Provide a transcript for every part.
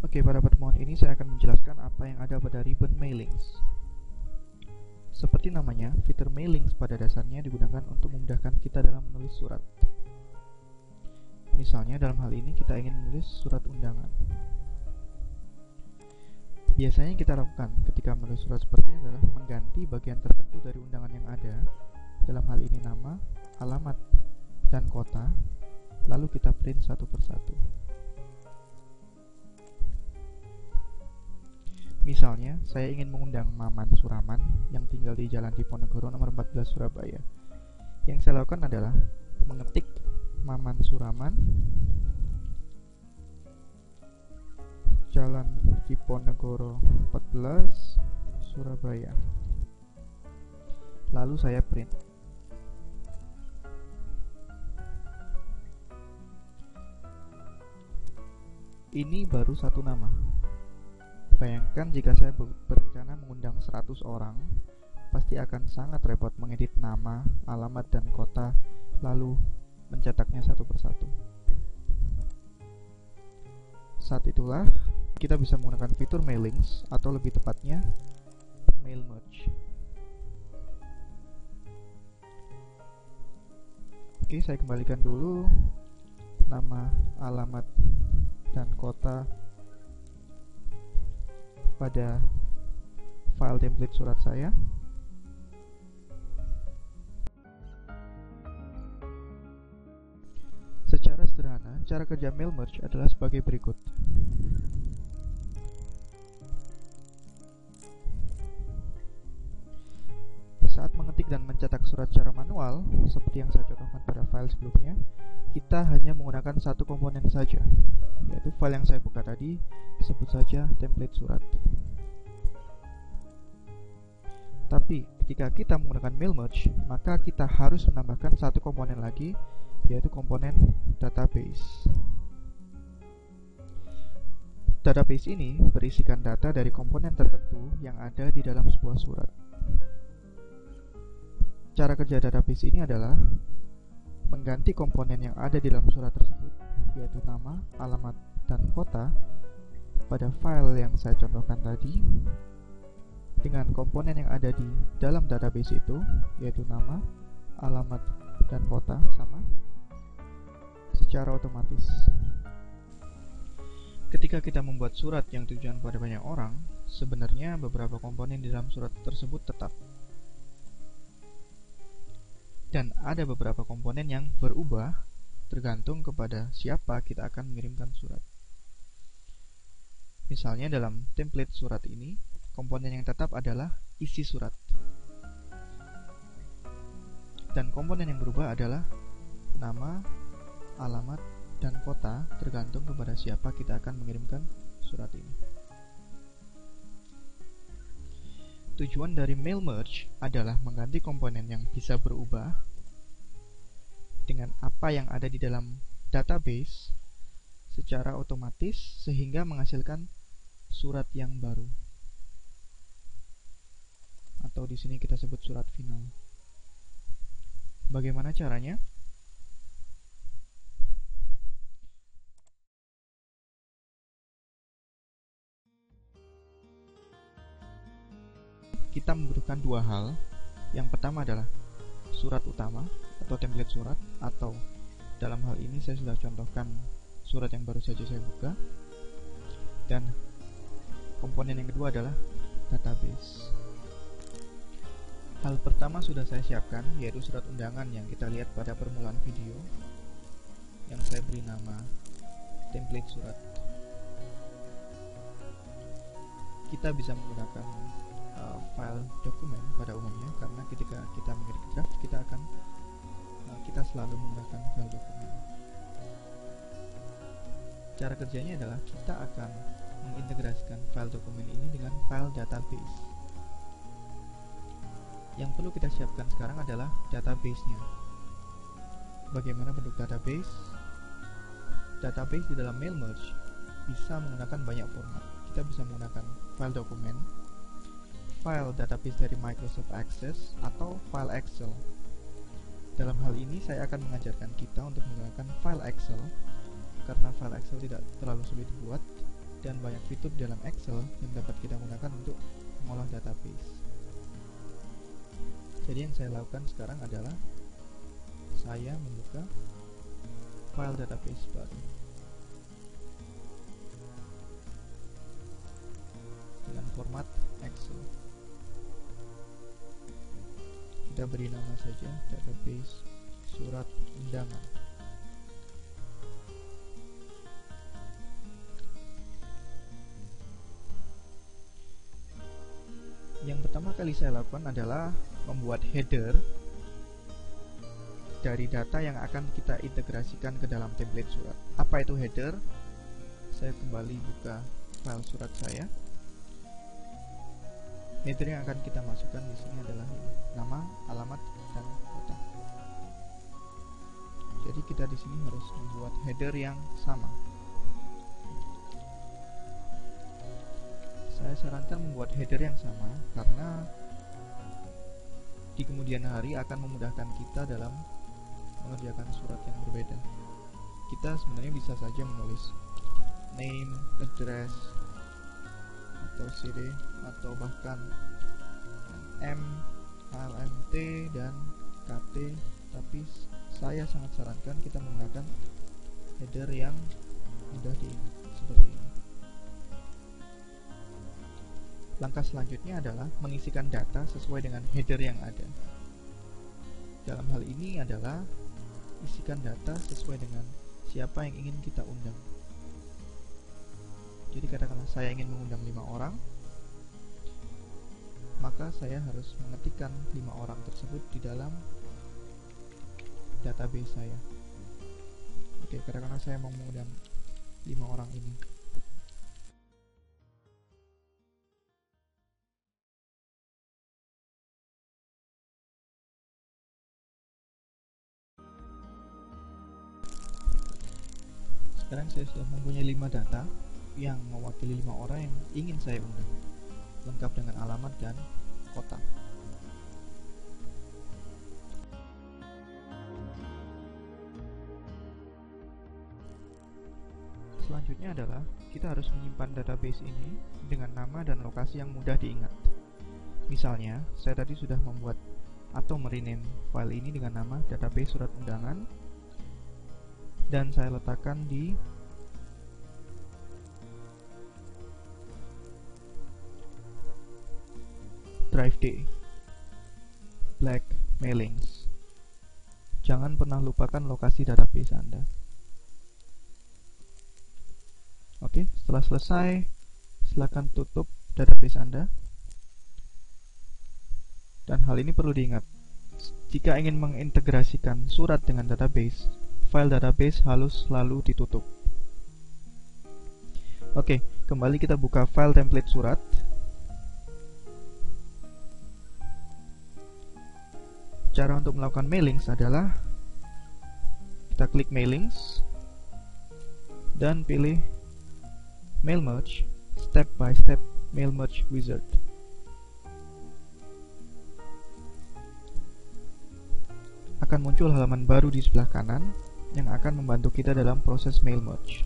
Oke, pada pertemuan ini saya akan menjelaskan apa yang ada pada ribbon mailings. Seperti namanya, fitur mailings pada dasarnya digunakan untuk memudahkan kita dalam menulis surat. Misalnya dalam hal ini kita ingin menulis surat undangan. Biasanya yang kita lakukan ketika menulis surat seperti ini adalah mengganti bagian tertentu dari undangan yang ada, dalam hal ini nama, alamat, dan kota, lalu kita print satu persatu. Misalnya, saya ingin mengundang Maman Suraman yang tinggal di Jalan Diponegoro nomor 14 Surabaya. Yang saya lakukan adalah mengetik Maman Suraman, Jalan Diponegoro 14 Surabaya. Lalu saya print. Ini baru satu nama. Bayangkan jika saya berencana mengundang 100 orang, pasti akan sangat repot mengedit nama, alamat, dan kota, lalu mencetaknya satu persatu. Saat itulah, kita bisa menggunakan fitur mailings, atau lebih tepatnya, mail merge. Oke, saya kembalikan dulu nama, alamat, dan kota pada file template surat saya. Secara sederhana, cara kerja mail merge adalah sebagai berikut. Saat mengetik dan mencetak surat secara manual, seperti yang saya contohkan pada file sebelumnya, kita hanya menggunakan satu komponen saja, yaitu file yang saya buka tadi, sebut saja template surat. Tapi ketika kita menggunakan mail merge, maka kita harus menambahkan satu komponen lagi, yaitu komponen database. Database ini berisikan data dari komponen tertentu yang ada di dalam sebuah surat. Cara kerja database ini adalah mengganti komponen yang ada di dalam surat tersebut, yaitu nama, alamat, dan kota pada file yang saya contohkan tadi, dengan komponen yang ada di dalam database itu, yaitu nama, alamat, dan kota sama, secara otomatis. Ketika kita membuat surat yang tujuan pada banyak orang, sebenarnya beberapa komponen di dalam surat tersebut tetap. Dan ada beberapa komponen yang berubah tergantung kepada siapa kita akan mengirimkan surat. Misalnya dalam template surat ini, komponen yang tetap adalah isi surat. Dan komponen yang berubah adalah nama, alamat, dan kota tergantung kepada siapa kita akan mengirimkan surat ini. Tujuan dari mail merge adalah mengganti komponen yang bisa berubah dengan apa yang ada di dalam database secara otomatis sehingga menghasilkan surat yang baru. Atau di sini kita sebut surat final. Bagaimana caranya? Kita membutuhkan dua hal. Yang pertama adalah surat utama atau template surat, atau dalam hal ini saya sudah contohkan surat yang baru saja saya buka. Dan komponen yang kedua adalah database. Hal pertama sudah saya siapkan, yaitu surat undangan yang kita lihat pada permulaan video, yang saya beri nama template surat. Kita bisa menggunakan file dokumen pada umumnya, karena ketika kita mengirim draft, kita selalu menggunakan file dokumen. Cara kerjanya adalah kita akan mengintegrasikan file dokumen ini dengan file database. Yang perlu kita siapkan sekarang adalah database-nya. Bagaimana bentuk database? Database di dalam mail merge bisa menggunakan banyak format. Kita bisa menggunakan file dokumen, file database dari Microsoft Access, atau file Excel. Dalam hal ini saya akan mengajarkan kita untuk menggunakan file Excel, karena file Excel tidak terlalu sulit dibuat dan banyak fitur dalam Excel yang dapat kita gunakan untuk mengolah database. Jadi yang saya lakukan sekarang adalah saya membuka file database baru dengan format Excel. Kita beri nama saja database surat undangan. Yang pertama kali saya lakukan adalah membuat header dari data yang akan kita integrasikan ke dalam template surat. Apa itu header? Saya kembali buka file surat saya. Header yang akan kita masukkan di sini adalah nama, alamat, dan kota. Jadi kita di sini harus membuat header yang sama. Saya sarankan membuat header yang sama karena di kemudian hari akan memudahkan kita dalam mengerjakan surat yang berbeda. Kita sebenarnya bisa saja menulis name, address, atau city, atau bahkan M, LMT, dan KT, tapi saya sangat sarankan kita menggunakan header yang mudah diingat seperti ini. Langkah selanjutnya adalah mengisikan data sesuai dengan header yang ada. Dalam hal ini adalah isikan data sesuai dengan siapa yang ingin kita undang. Jadi katakanlah saya ingin mengundang 5 orang, maka saya harus mengetikkan 5 orang tersebut di dalam database saya. Oke, katakanlah saya mau mengundang 5 orang ini. Sekarang saya sudah mempunyai 5 data yang mewakili 5 orang yang ingin saya undang, lengkap dengan alamat dan kota. Selanjutnya adalah kita harus menyimpan database ini dengan nama dan lokasi yang mudah diingat. Misalnya, saya tadi sudah membuat atau merename file ini dengan nama database surat undangan, dan saya letakkan di Drive D, Black Mailings. Jangan pernah lupakan lokasi database Anda. Oke, setelah selesai, silakan tutup database Anda. Dan hal ini perlu diingat, jika ingin mengintegrasikan surat dengan database, file database harus selalu ditutup. Oke, kembali kita buka file template surat. Cara untuk melakukan mailings adalah kita klik mailings dan pilih mail merge, step by step mail merge wizard. Akan muncul halaman baru di sebelah kanan yang akan membantu kita dalam proses mail merge.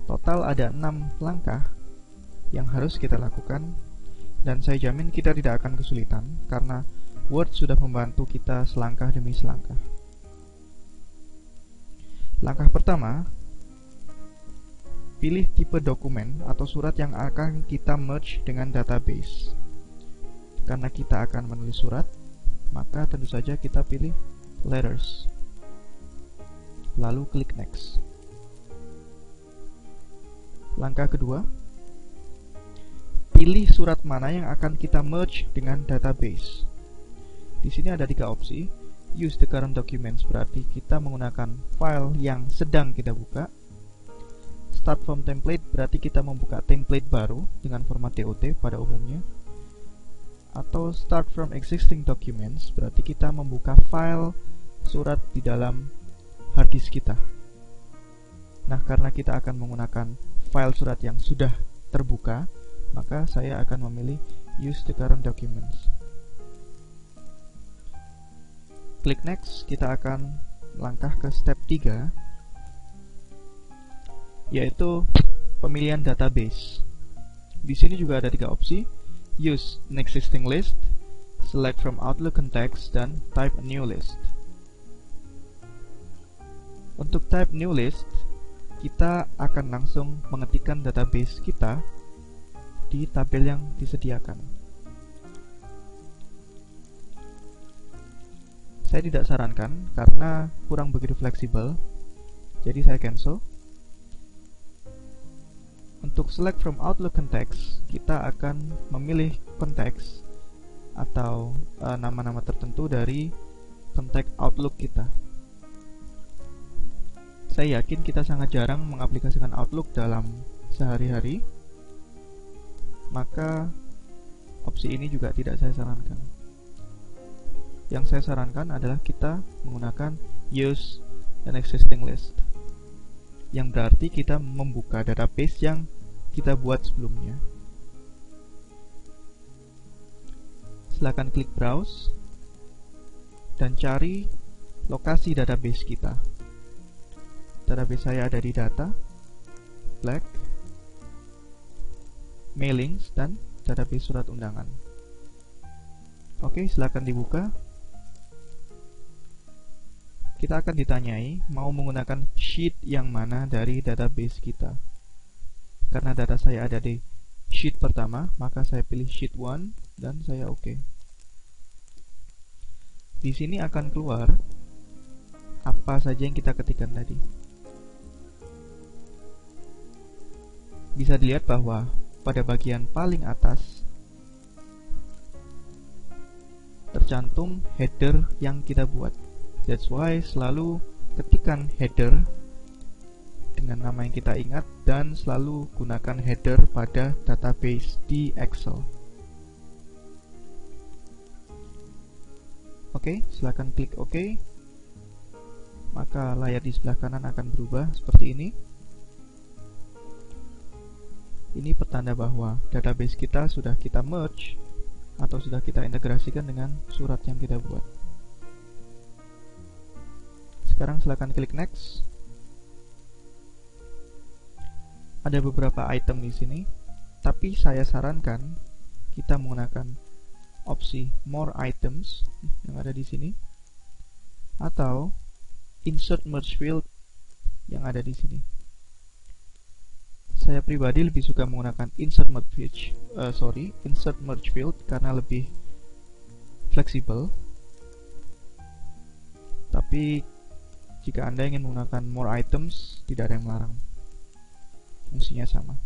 Total ada 6 langkah yang harus kita lakukan, dan saya jamin kita tidak akan kesulitan karena Word sudah membantu kita selangkah demi selangkah. Langkah pertama, pilih tipe dokumen atau surat yang akan kita merge dengan database. Karena kita akan menulis surat, maka tentu saja kita pilih letters. Lalu klik next. Langkah kedua, pilih surat mana yang akan kita merge dengan database. Di sini ada 3 opsi. Use the current documents berarti kita menggunakan file yang sedang kita buka. Start from template berarti kita membuka template baru dengan format DOT pada umumnya. Atau start from existing documents berarti kita membuka file surat di dalam hard disk kita. Nah, karena kita akan menggunakan file surat yang sudah terbuka, maka saya akan memilih use the current documents. Klik next, kita akan langkah ke step 3, yaitu pemilihan database. Di sini juga ada 3 opsi: use an existing list, select from Outlook context, dan type a new list. Untuk type new list, kita akan langsung mengetikkan database kita di tabel yang disediakan. Saya tidak sarankan karena kurang begitu fleksibel, jadi saya cancel. Untuk select from Outlook context, kita akan memilih konteks atau nama-nama tertentu dari konteks Outlook kita. Saya yakin kita sangat jarang mengaplikasikan Outlook dalam sehari-hari, maka opsi ini juga tidak saya sarankan. Yang saya sarankan adalah kita menggunakan use an existing list, yang berarti kita membuka database yang kita buat sebelumnya. Silakan klik browse dan cari lokasi database kita. Database saya ada di data, Slack, mailings, dan database surat undangan. Oke, silakan dibuka. Kita akan ditanyai mau menggunakan sheet yang mana dari database kita. Karena data saya ada di sheet pertama, maka saya pilih sheet 1 dan saya oke. Di sini akan keluar apa saja yang kita ketikkan tadi. Bisa dilihat bahwa pada bagian paling atas tercantum header yang kita buat. That's why selalu ketikkan header dengan nama yang kita ingat dan selalu gunakan header pada database di Excel. Oke, silakan klik OK. Maka layar di sebelah kanan akan berubah seperti ini. Ini pertanda bahwa database kita sudah kita merge atau sudah kita integrasikan dengan surat yang kita buat. Sekarang silakan klik next. Ada beberapa item di sini, tapi saya sarankan kita menggunakan opsi more items yang ada di sini atau insert merge field yang ada di sini. Saya pribadi lebih suka menggunakan insert merge field karena lebih fleksibel. Tapi jika Anda ingin menggunakan more items, tidak ada yang melarang. Fungsinya sama.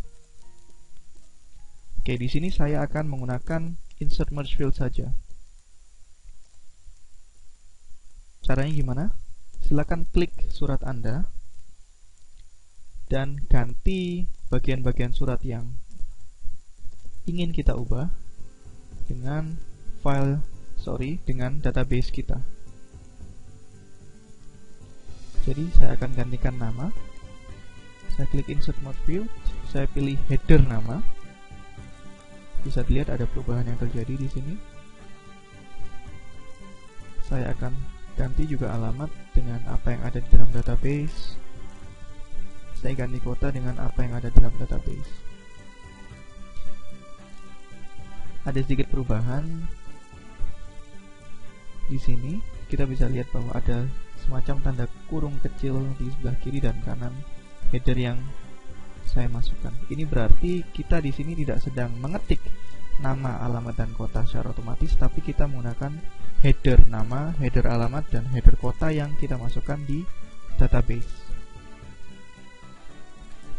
Oke, di sini saya akan menggunakan insert merge field saja. Caranya gimana? Silakan klik surat Anda dan ganti bagian-bagian surat yang ingin kita ubah dengan dengan database kita. Jadi saya akan gantikan nama. Saya klik insert merge field, saya pilih header nama. Bisa dilihat ada perubahan yang terjadi di sini. Saya akan ganti juga alamat dengan apa yang ada di dalam database. Saya ganti kota dengan apa yang ada dalam database. Ada sedikit perubahan. Di sini kita bisa lihat bahwa ada semacam tanda kurung kecil di sebelah kiri dan kanan header yang saya masukkan. Ini berarti kita di sini tidak sedang mengetik nama, alamat, dan kota secara otomatis, tapi kita menggunakan header nama, header alamat, dan header kota yang kita masukkan di database.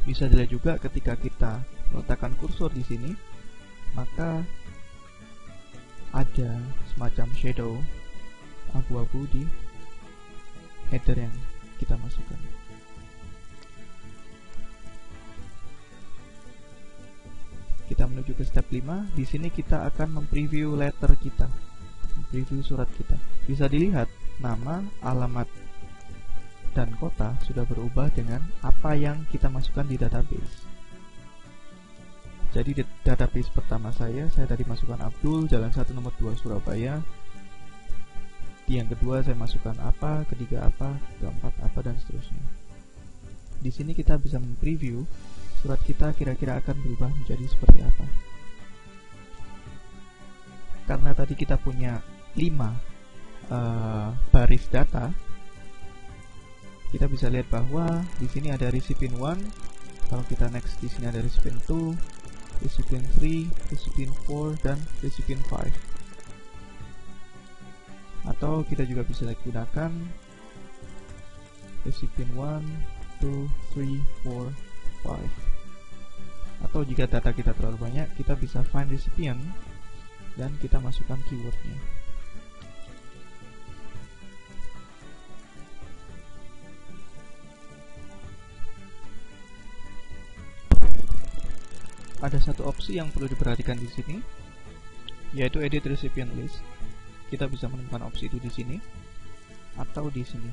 Bisa dilihat juga ketika kita meletakkan kursor di sini, maka ada semacam shadow abu-abu di header yang kita masukkan. Kita menuju ke step 5. Di sini kita akan mempreview letter kita, mempreview surat kita. Bisa dilihat nama, alamat, dan kota sudah berubah dengan apa yang kita masukkan di database. Jadi di database pertama saya tadi masukkan Abdul, Jalan 1 nomor 2 Surabaya. Di yang kedua saya masukkan apa, ketiga apa, keempat apa, dan seterusnya. Di sini kita bisa mempreview surat kita kira-kira akan berubah menjadi seperti apa. Karena tadi kita punya 5 baris data, kita bisa lihat bahwa di sini ada recipient 1, kalau kita next di sini ada recipient 2, recipient 3, recipient 4, dan recipient 5. Atau kita juga bisa gunakan recipient 1, 2, 3, 4, 5. Atau jika data kita terlalu banyak, kita bisa find recipient dan kita masukkan keywordnya. Ada satu opsi yang perlu diperhatikan di sini, yaitu edit recipient list. Kita bisa menemukan opsi itu di sini atau di sini.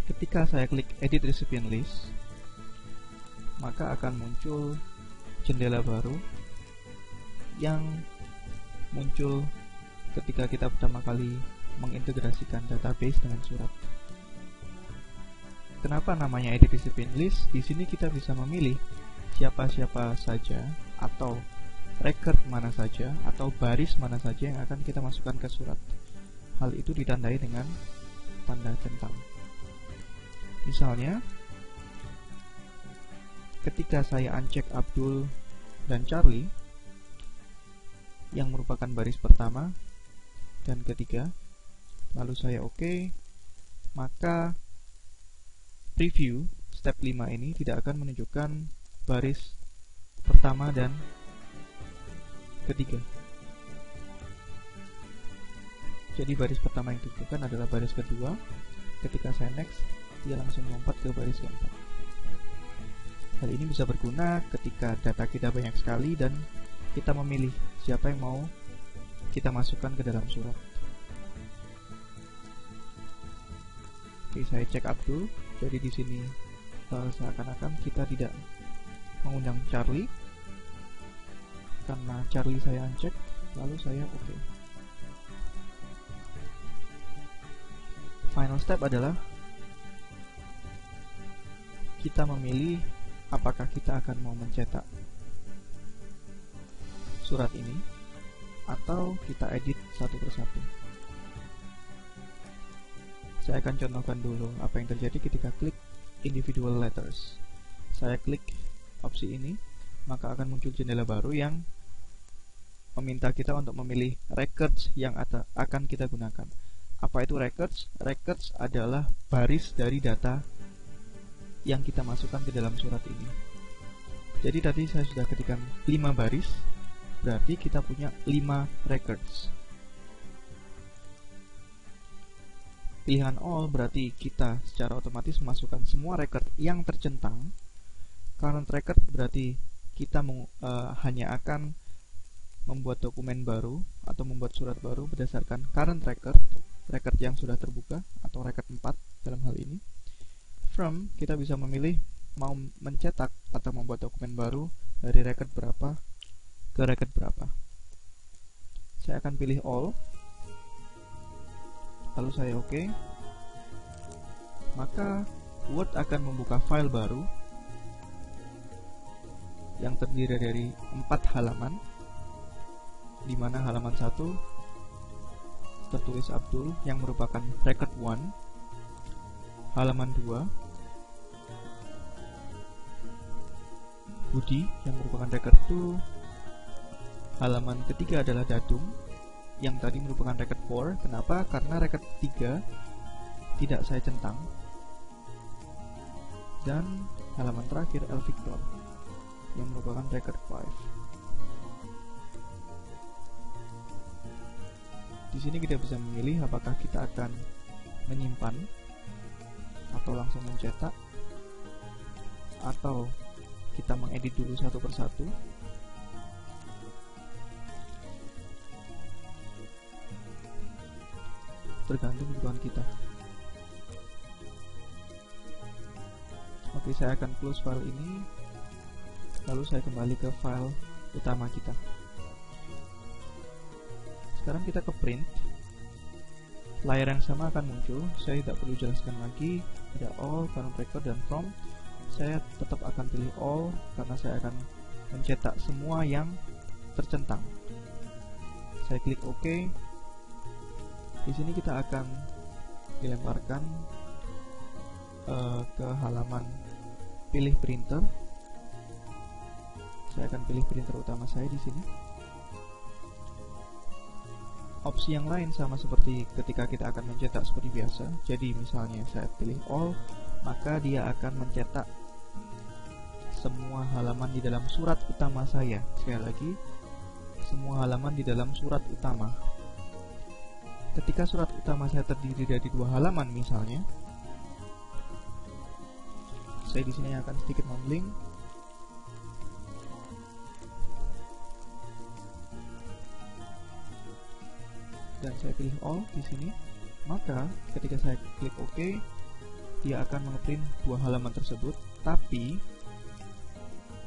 Ketika saya klik edit recipient list, maka akan muncul jendela baru yang muncul ketika kita pertama kali mengintegrasikan database dengan surat. Kenapa namanya edit recipient list? Di sini kita bisa memilih siapa-siapa saja atau record mana saja atau baris mana saja yang akan kita masukkan ke surat. Hal itu ditandai dengan tanda centang. Misalnya, ketika saya uncheck Abdul dan Charlie yang merupakan baris pertama dan ketiga, lalu saya OK, maka preview step 5 ini tidak akan menunjukkan baris pertama dan ketiga. Jadi baris pertama yang ditunjukkan adalah baris kedua. Ketika saya next, dia langsung melompat ke baris keempat. Hal ini bisa berguna ketika data kita banyak sekali dan kita memilih siapa yang mau kita masukkan ke dalam surat. Oke, saya cek Abdul. Jadi di sini seakan-akan kita tidak mengundang Charlie karena Charlie saya uncheck, lalu saya OK. Final step adalah kita memilih apakah kita akan mau mencetak surat ini atau kita edit satu persatu. Saya akan contohkan dulu apa yang terjadi ketika klik individual letters. Saya klik opsi ini, maka akan muncul jendela baru yang meminta kita untuk memilih records yang akan kita gunakan. Apa itu records? Records adalah baris dari data yang kita masukkan ke dalam surat ini. Jadi tadi saya sudah ketikkan 5 baris, berarti kita punya 5 records. Pilihan all berarti kita secara otomatis memasukkan semua record yang tercentang. Current record berarti kita hanya akan membuat dokumen baru atau membuat surat baru berdasarkan current record, record yang sudah terbuka atau record 4 dalam hal ini. From, kita bisa memilih mau mencetak atau membuat dokumen baru dari record berapa ke record berapa. Saya akan pilih all, lalu saya OK, maka Word akan membuka file baru yang terdiri dari 4 halaman, di mana halaman 1 tertulis Abdul yang merupakan record 1, halaman 2 Budi yang merupakan record 2, halaman ketiga adalah Dadung yang tadi merupakan record 4. Kenapa? Karena record 3 tidak saya centang. Dan halaman terakhir El Victor yang merupakan record 5. Di sini kita bisa memilih apakah kita akan menyimpan atau langsung mencetak atau kita mengedit dulu satu persatu. Tergantung kebutuhan kita. Oke, saya akan close file ini, lalu saya kembali ke file utama kita. Sekarang kita ke print. Layar yang sama akan muncul. Saya tidak perlu jelaskan lagi. Ada all, current record, dan from. saya tetap akan pilih all karena saya akan mencetak semua yang tercentang. Saya klik OK. Di sini kita akan dilemparkan ke halaman pilih printer. Saya akan pilih printer utama saya di sini. Opsi yang lain sama seperti ketika kita akan mencetak seperti biasa. Jadi misalnya saya pilih all, maka dia akan mencetak semua halaman di dalam surat utama saya. Sekali lagi, semua halaman di dalam surat utama. Ketika surat utama saya terdiri dari 2 halaman misalnya, saya di sini akan sedikit memblink. Dan saya pilih all di sini, maka ketika saya klik OK, dia akan mengeprint 2 halaman tersebut, tapi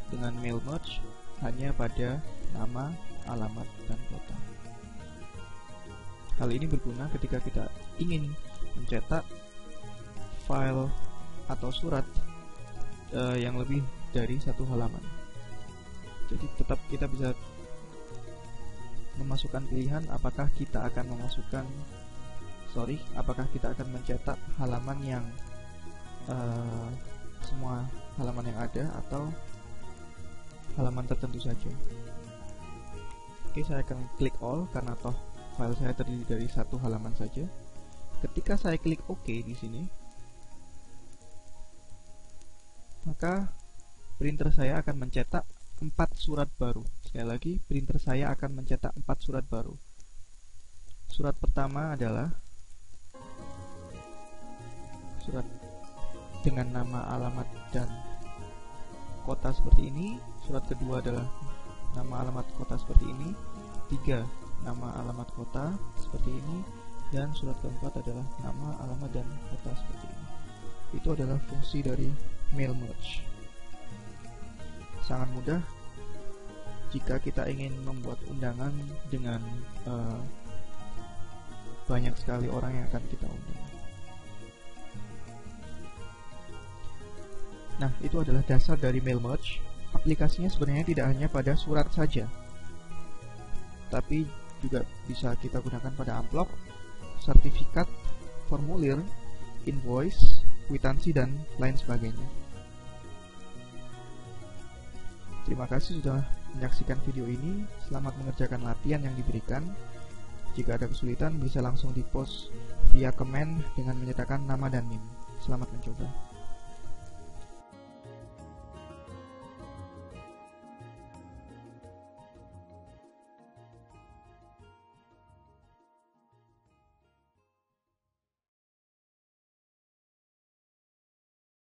dengan mail merge hanya pada nama, alamat, dan kota. Hal ini berguna ketika kita ingin mencetak file atau surat yang lebih dari 1 halaman. Jadi tetap kita bisa memasukkan pilihan apakah kita akan mencetak halaman yang semua halaman yang ada atau halaman tertentu saja. Oke, saya akan klik all karena toh file saya terdiri dari 1 halaman saja. Ketika saya klik OK di sini, maka printer saya akan mencetak 4 surat baru. Sekali lagi, printer saya akan mencetak 4 surat baru. Surat pertama adalah surat dengan nama, alamat, dan kota seperti ini. Surat kedua adalah nama, alamat, kota seperti ini. 3, nama, alamat, kota seperti ini. Dan surat keempat adalah nama, alamat, dan kota seperti ini. Itu adalah fungsi dari mail merge. Sangat mudah jika kita ingin membuat undangan dengan banyak sekali orang yang akan kita undang. Nah, itu adalah dasar dari mail merge. Aplikasinya sebenarnya tidak hanya pada surat saja, tapi juga bisa kita gunakan pada amplop, sertifikat, formulir, invoice, kwitansi, dan lain sebagainya. Terima kasih sudah menyaksikan video ini. Selamat mengerjakan latihan yang diberikan. Jika ada kesulitan bisa langsung di post via komen dengan menyertakan nama dan NIM. Selamat mencoba.